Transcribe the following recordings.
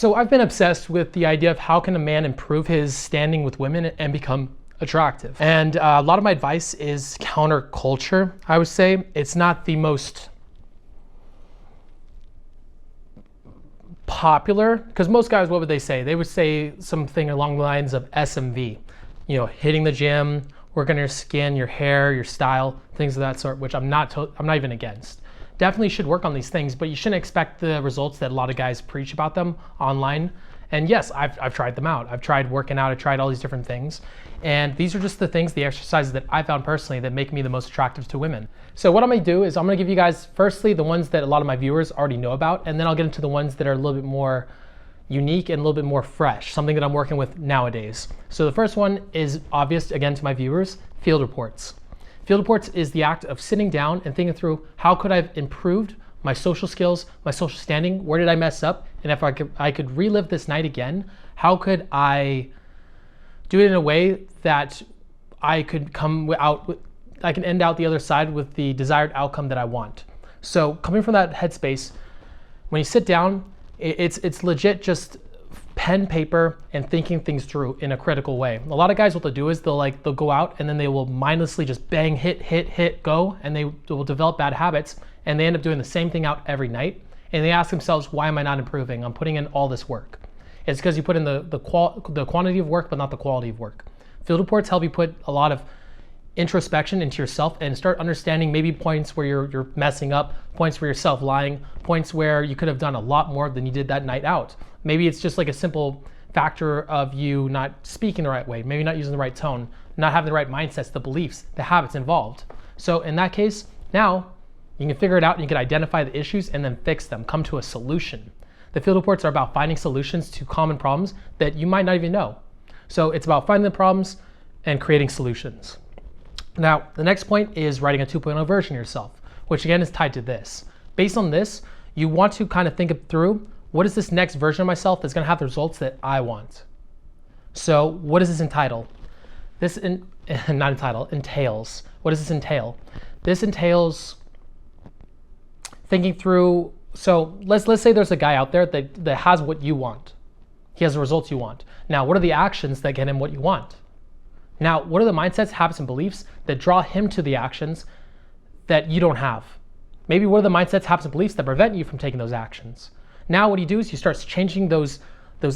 So I've been obsessed with the idea of how can a man improve his standing with women and become attractive. And a lot of my advice is counterculture, I would say. It's not the most popular, because most guys, what would they say? They would say something along the lines of SMV, hitting the gym, working on your skin, your hair, your style, things of that sort, which I'm not even against. Definitely should work on these things, but you shouldn't expect the results that a lot of guys preach about them online. And yes, I've tried them out. I've tried working out, I've tried all these different things. And these are just the things, the exercises that I found personally that make me the most attractive to women. So what I'm gonna do is I'm gonna give you guys, firstly, the ones that a lot of my viewers already know about, and then I'll get into the ones that are a little bit more unique and a little bit more fresh, something that I'm working with nowadays. So the first one is obvious, again, to my viewers, field reports. Field reports is the act of sitting down and thinking through how could I have improved my social skills, my social standing, where did I mess up? And if I could relive this night again, how could I do it in a way that I could I can end out the other side with the desired outcome that I want. So coming from that headspace, when you sit down, it's legit just pen, paper, and thinking things through in a critical way. A lot of guys, what they'll do is they'll go out and then they will mindlessly just bang, hit, go, and they will develop bad habits, and they end up doing the same thing out every night. And they ask themselves, why am I not improving? I'm putting in all this work. It's because you put in the quantity of work, but not the quality of work. Field reports help you put a lot of introspection into yourself and start understanding maybe points where you're messing up, points where you're self-lying, points where you could have done a lot more than you did that night out. Maybe it's just like a simple factor of you not speaking the right way, maybe not using the right tone, not having the right mindsets, the beliefs, the habits involved. So in that case, now you can figure it out and you can identify the issues and then fix them, come to a solution. The field reports are about finding solutions to common problems that you might not even know. So it's about finding the problems and creating solutions. Now, the next point is writing a 2.0 version of yourself, which again is tied to this. Based on this, you want to kind of think it through, what is this next version of myself that's gonna have the results that I want? So what does this entail? Entails. What does this entail? This entails thinking through, so let's say there's a guy out there that has what you want. He has the results you want. Now, what are the actions that get him what you want? Now, what are the mindsets, habits, and beliefs that draw him to the actions that you don't have? Maybe what are the mindsets, habits, and beliefs that prevent you from taking those actions? Now what you do is you start changing those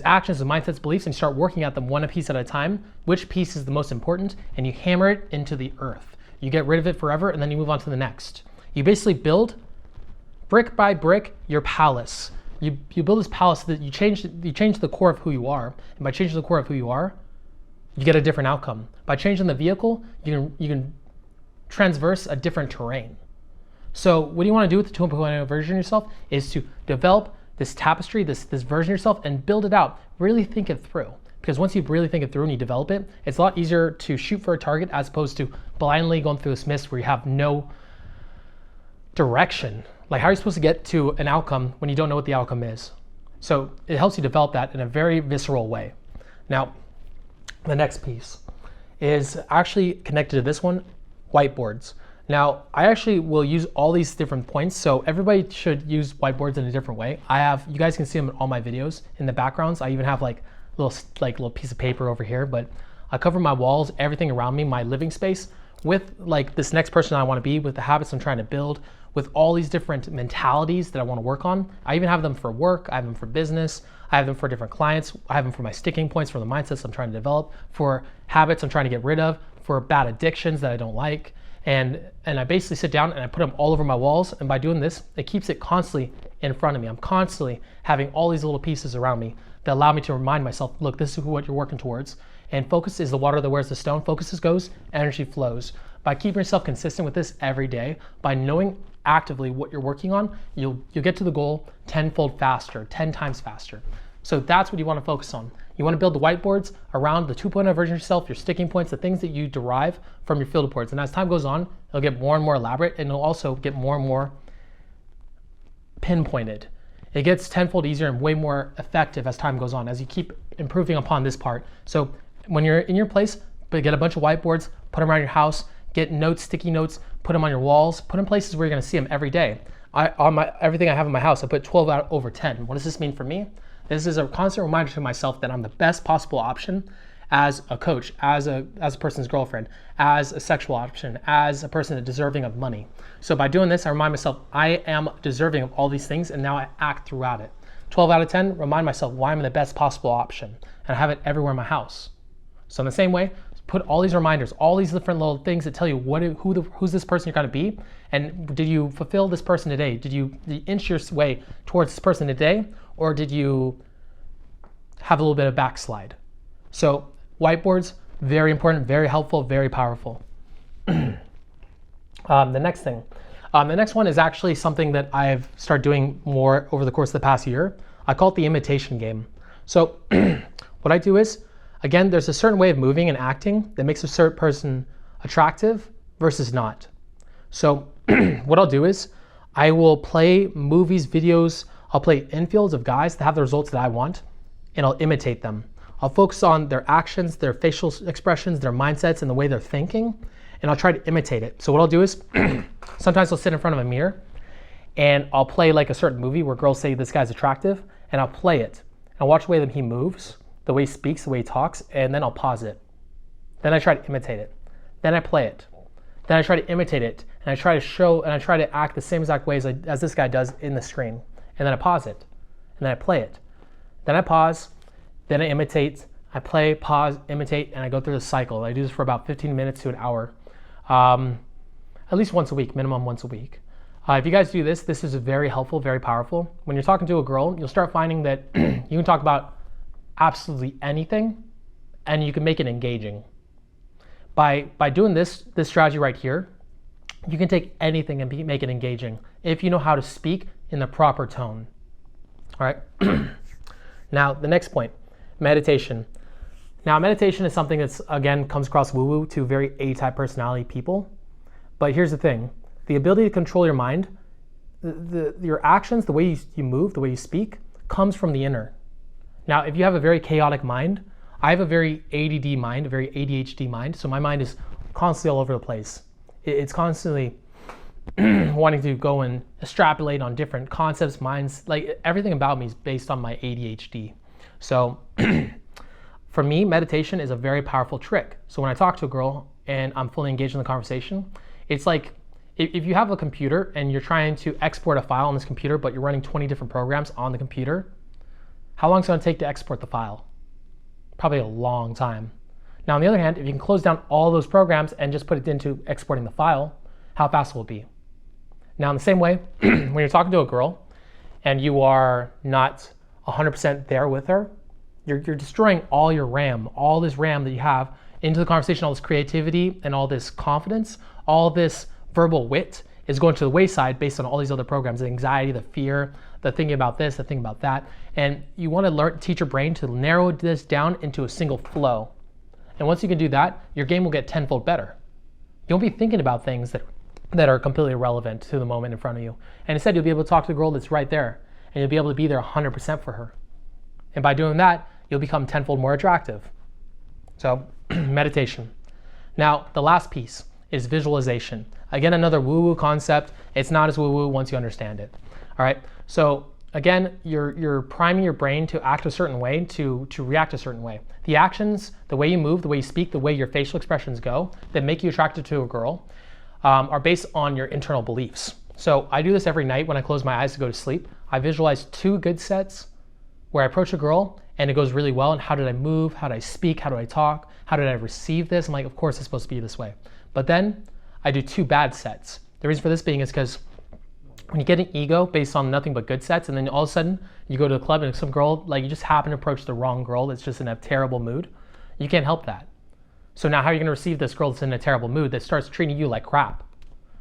actions, the mindsets, beliefs, and you start working at them one piece at a time. Which piece is the most important? And you hammer it into the earth. You get rid of it forever, and then you move on to the next. You basically build, brick by brick, your palace. You build this palace that you change the core of who you are. And by changing the core of who you are, you get a different outcome. By changing the vehicle, you can transverse a different terrain. So what you want to do with the 2.0 version of yourself is to develop this tapestry, this version of yourself, and build it out. Really think it through. Because once you really think it through and you develop it, it's a lot easier to shoot for a target as opposed to blindly going through this mist where you have no direction. Like, how are you supposed to get to an outcome when you don't know what the outcome is? So it helps you develop that in a very visceral way. Now, the next piece is actually connected to this one, whiteboards. Now, I actually will use all these different points, so everybody should use whiteboards in a different way. You guys can see them in all my videos in the backgrounds. I even have like little piece of paper over here, but I cover my walls, everything around me, my living space, with like this next person I want to be, with the habits I'm trying to build, with all these different mentalities that I want to work on. I even have them for work, I have them for business, I have them for different clients, I have them for my sticking points, for the mindsets I'm trying to develop, for habits I'm trying to get rid of, for bad addictions that I don't like. And I basically sit down and I put them all over my walls, and by doing this, it keeps it constantly in front of me. I'm constantly having all these little pieces around me that allow me to remind myself, look, this is what you're working towards. And focus is the water that wears the stone. Focus goes, energy flows. By keeping yourself consistent with this every day, by knowing actively what you're working on, you'll get to the goal 10-fold faster, 10 times faster. So that's what you want to focus on. You want to build the whiteboards around the 2.0 version of yourself, your sticking points, the things that you derive from your field reports. And as time goes on, it'll get more and more elaborate, and it'll also get more and more pinpointed. It gets 10-fold easier and way more effective as time goes on, as you keep improving upon this part. So when you're in your place, get a bunch of whiteboards, put them around your house, get notes, sticky notes, put them on your walls, put them in places where you're gonna see them every day. Everything I have in my house, I put 12 out over 10. What does this mean for me? This is a constant reminder to myself that I'm the best possible option as a coach, as a person's girlfriend, as a sexual option, as a person that's deserving of money. So by doing this, I remind myself I am deserving of all these things, and now I act throughout it. 12 out of 10, remind myself why I'm the best possible option, and I have it everywhere in my house. So in the same way, put all these reminders, all these different little things that tell you who's this person you're gonna be, and did you fulfill this person today? Did you inch your way towards this person today, or did you have a little bit of backslide? So whiteboards, very important, very helpful, very powerful. The next thing. The next one is actually something that I've started doing more over the course of the past year. I call it the imitation game. So what I do is, again, there's a certain way of moving and acting that makes a certain person attractive versus not. So what I'll do is I will play movies, videos, I'll play infields of guys that have the results that I want, and I'll imitate them. I'll focus on their actions, their facial expressions, their mindsets, and the way they're thinking, and I'll try to imitate it. So what I'll do is sometimes I'll sit in front of a mirror and I'll play like a certain movie where girls say this guy's attractive, and I'll play it. I'll watch the way that he moves, the way he speaks, the way he talks, and then I'll pause it. Then I try to imitate it. Then I play it. Then I try to imitate it, and I try to show, and I try to act the same exact ways as this guy does in the screen. And then I pause it, and then I play it. Then I pause, then I imitate, I play, pause, imitate, and I go through the cycle. I do this for about 15 minutes to an hour, at least once a week, minimum once a week. If you guys do this, this is very helpful, very powerful. When you're talking to a girl, you'll start finding that you can talk about absolutely anything, and you can make it engaging. By doing this strategy right here, you can take anything and make it engaging if you know how to speak in the proper tone. All right. Now, the next point, meditation. Now, meditation is something that's, again, comes across woo-woo to very A-type personality people. But here's the thing. The ability to control your mind, your actions, the way you move, the way you speak, comes from the inner. Now, if you have a very chaotic mind, I have a very ADD mind, a very ADHD mind, so my mind is constantly all over the place. It's constantly wanting to go and extrapolate on different concepts, minds, like everything about me is based on my ADHD. So for me, meditation is a very powerful trick. So when I talk to a girl and I'm fully engaged in the conversation, it's like if you have a computer and you're trying to export a file on this computer, but you're running 20 different programs on the computer, how long is it going to take to export the file? Probably a long time. Now, on the other hand, if you can close down all those programs and just put it into exporting the file, how fast will it be? Now, in the same way, when you're talking to a girl and you are not 100% there with her, you're destroying all your RAM, all this RAM that you have into the conversation, all this creativity and all this confidence, all this verbal wit is going to the wayside based on all these other programs, the anxiety, the fear, the thinking about this, the thinking about that. And you want to teach your brain to narrow this down into a single flow. And once you can do that, your game will get tenfold better. You won't be thinking about things that are completely irrelevant to the moment in front of you. And instead, you'll be able to talk to the girl that's right there, and you'll be able to be there 100% for her. And by doing that, you'll become tenfold more attractive. So, meditation. Now, the last piece is visualization. Again, another woo-woo concept. It's not as woo-woo once you understand it. All right, so again, you're priming your brain to act a certain way, to react a certain way. The actions, the way you move, the way you speak, the way your facial expressions go that make you attracted to a girl are based on your internal beliefs. So I do this every night when I close my eyes to go to sleep. I visualize 2 good sets where I approach a girl and it goes really well. And how did I move? How did I speak? How did I talk? How did I receive this? I'm like, of course it's supposed to be this way. But then I do 2 bad sets. The reason for this being is because when you get an ego based on nothing but good sets, and then all of a sudden you go to a club and some girl, like you just happen to approach the wrong girl that's just in a terrible mood, you can't help that. So now how are you gonna receive this girl that's in a terrible mood that starts treating you like crap?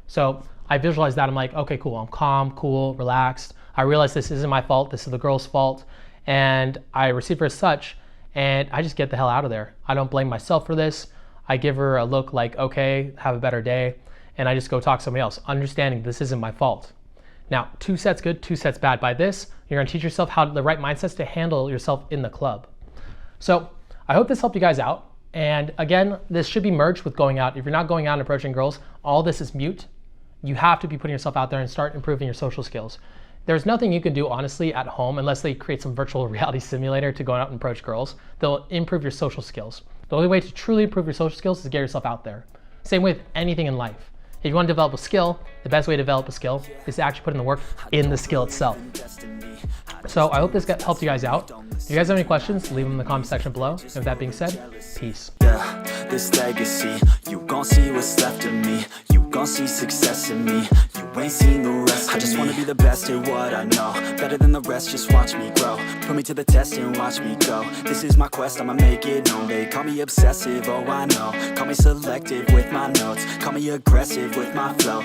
So I visualize that, I'm like, okay, cool, I'm calm, cool, relaxed. I realize this isn't my fault, this is the girl's fault, and I receive her as such, and I just get the hell out of there. I don't blame myself for this. I give her a look like, okay, have a better day, and I just go talk to somebody else, understanding this isn't my fault. Now, 2 sets good, 2 sets bad. By this, you're gonna teach yourself how the right mindsets to handle yourself in the club. So I hope this helped you guys out. And again, this should be merged with going out. If you're not going out and approaching girls, all this is mute. You have to be putting yourself out there and start improving your social skills. There's nothing you can do honestly at home unless they create some virtual reality simulator to go out and approach girls. They'll improve your social skills. The only way to truly improve your social skills is to get yourself out there. Same with anything in life. If you want to develop a skill, the best way to develop a skill is to actually put in the work in the skill itself. So I hope this helped you guys out. If you guys have any questions, leave them in the comment section below. And with that being said, peace. Yeah, this legacy, you gon' see what's left of me. You gon' see success in me. You ain't seen the rest of me. I just wanna be the best at what I know. Better than the rest, just watch me grow. Put me to the test and watch me go. This is my quest, I'ma make it known. They call me obsessive, oh I know. Call me selective with my notes. Call me aggressive with my flow.